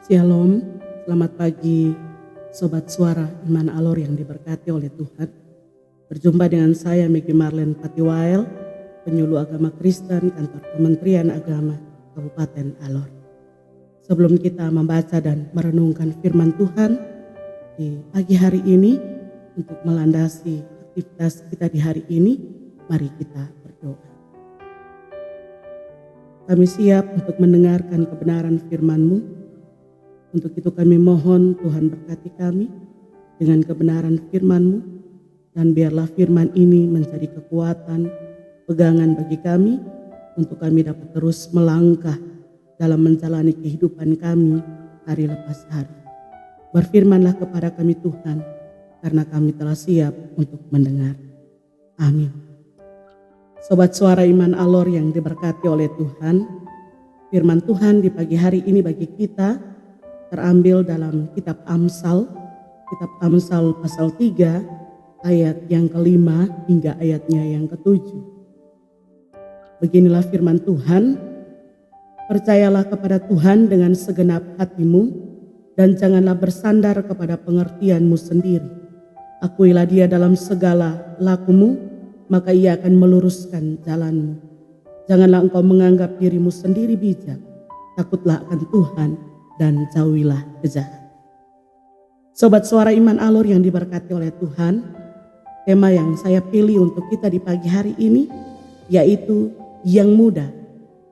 Shalom, selamat pagi Sobat Suara Iman Alor yang diberkati oleh Tuhan. Berjumpa dengan saya Megi Marlen Patiwael, penyuluh agama Kristen kantor Kementerian Agama Kabupaten Alor. Sebelum kita membaca dan merenungkan firman Tuhan di pagi hari ini, untuk melandasi aktivitas kita di hari ini, mari kita berdoa. Kami siap untuk mendengarkan kebenaran firman-Mu. Untuk itu kami mohon Tuhan berkati kami dengan kebenaran firman-Mu, dan biarlah firman ini menjadi kekuatan, pegangan bagi kami untuk kami dapat terus melangkah dalam menjalani kehidupan kami hari lepas hari. Berfirmanlah kepada kami Tuhan, karena kami telah siap untuk mendengar. Amin. Sobat Suara Iman Alor yang diberkati oleh Tuhan, firman Tuhan di pagi hari ini bagi kita terambil dalam kitab Amsal pasal 3 ayat yang ke-5 hingga ayatnya yang ke-7. Beginilah firman Tuhan, percayalah kepada Tuhan dengan segenap hatimu dan janganlah bersandar kepada pengertianmu sendiri. Akuilah Dia dalam segala lakumu, maka Ia akan meluruskan jalanmu. Janganlah engkau menganggap dirimu sendiri bijak, takutlah akan Tuhan dan jauhilah kejahatan. Sobat Suara Iman Alor yang diberkati oleh Tuhan, tema yang saya pilih untuk kita di pagi hari ini yaitu yang muda,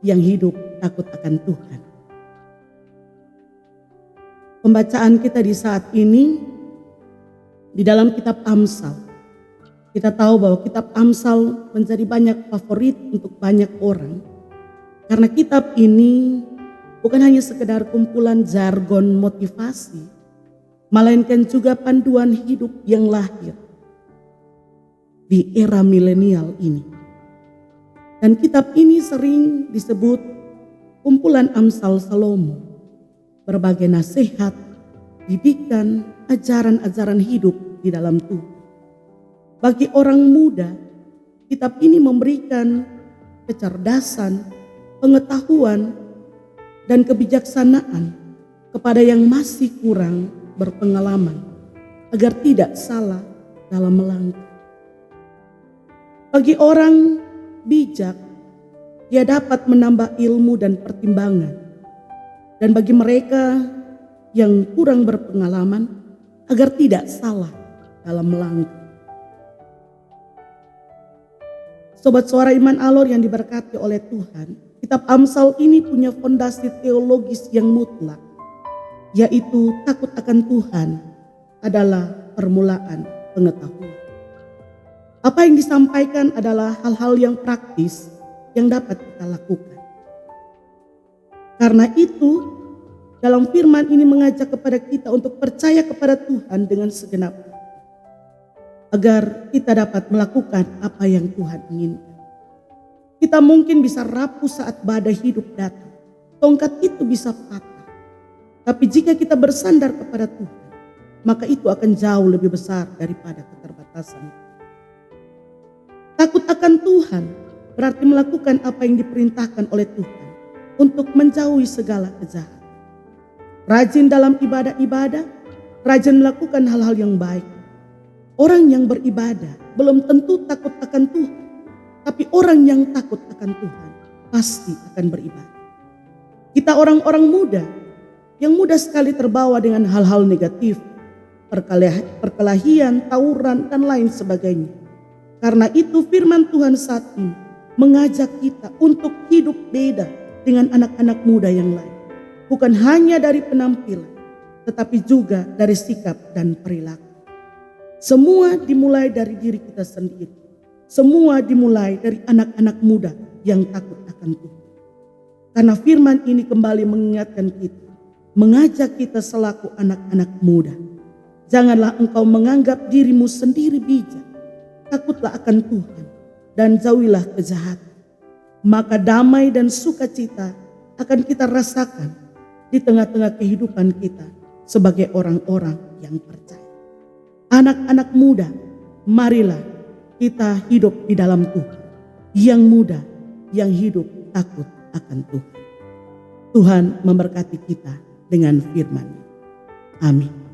yang hidup takut akan Tuhan. Pembacaan kita di saat ini di dalam kitab Amsal. Kita tahu bahwa kitab Amsal menjadi banyak favorit untuk banyak orang, karena kitab ini bukan hanya sekedar kumpulan jargon motivasi, melainkan juga panduan hidup yang lahir di era milenial ini. Dan kitab ini sering disebut kumpulan Amsal Salomo. Berbagai nasihat, didikan, ajaran-ajaran hidup di dalam Tuhan. Bagi orang muda, kitab ini memberikan kecerdasan, pengetahuan, dan kebijaksanaan kepada yang masih kurang berpengalaman agar tidak salah dalam melangkah. Bagi orang bijak, dia dapat menambah ilmu dan pertimbangan. Dan bagi mereka yang kurang berpengalaman agar tidak salah dalam melangkah. Sobat Suara Iman Alor yang diberkati oleh Tuhan, kitab Amsal ini punya fondasi teologis yang mutlak, yaitu takut akan Tuhan adalah permulaan pengetahuan. Apa yang disampaikan adalah hal-hal yang praktis yang dapat kita lakukan. Karena itu, dalam firman ini mengajak kepada kita untuk percaya kepada Tuhan dengan segenap hati, agar kita dapat melakukan apa yang Tuhan inginkan. Kita mungkin bisa rapuh saat badai hidup datang. Tongkat itu bisa patah. Tapi jika kita bersandar kepada Tuhan, maka itu akan jauh lebih besar daripada keterbatasan. Takut akan Tuhan berarti melakukan apa yang diperintahkan oleh Tuhan untuk menjauhi segala kejahatan. Rajin dalam ibadah-ibadah, rajin melakukan hal-hal yang baik. Orang yang beribadah belum tentu takut akan Tuhan. Tapi orang yang takut akan Tuhan pasti akan beribadah. Kita orang-orang muda yang mudah sekali terbawa dengan hal-hal negatif, perkelahian, tawuran, dan lain sebagainya. Karena itu firman Tuhan saat ini mengajak kita untuk hidup beda dengan anak-anak muda yang lain. Bukan hanya dari penampilan, tetapi juga dari sikap dan perilaku. Semua dimulai dari diri kita sendiri. Semua dimulai dari anak-anak muda yang takut akan Tuhan. Karena firman ini kembali mengingatkan kita, mengajak kita selaku anak-anak muda. Janganlah engkau menganggap dirimu sendiri bijak. Takutlah akan Tuhan dan jauhilah kejahatan. Maka damai dan sukacita akan kita rasakan di tengah-tengah kehidupan kita sebagai orang-orang yang percaya. Anak-anak muda, marilah kita hidup di dalam Tuhan. Yang muda, yang hidup takut akan Tuhan. Tuhan memberkati kita. dengan firman-Nya. Amin.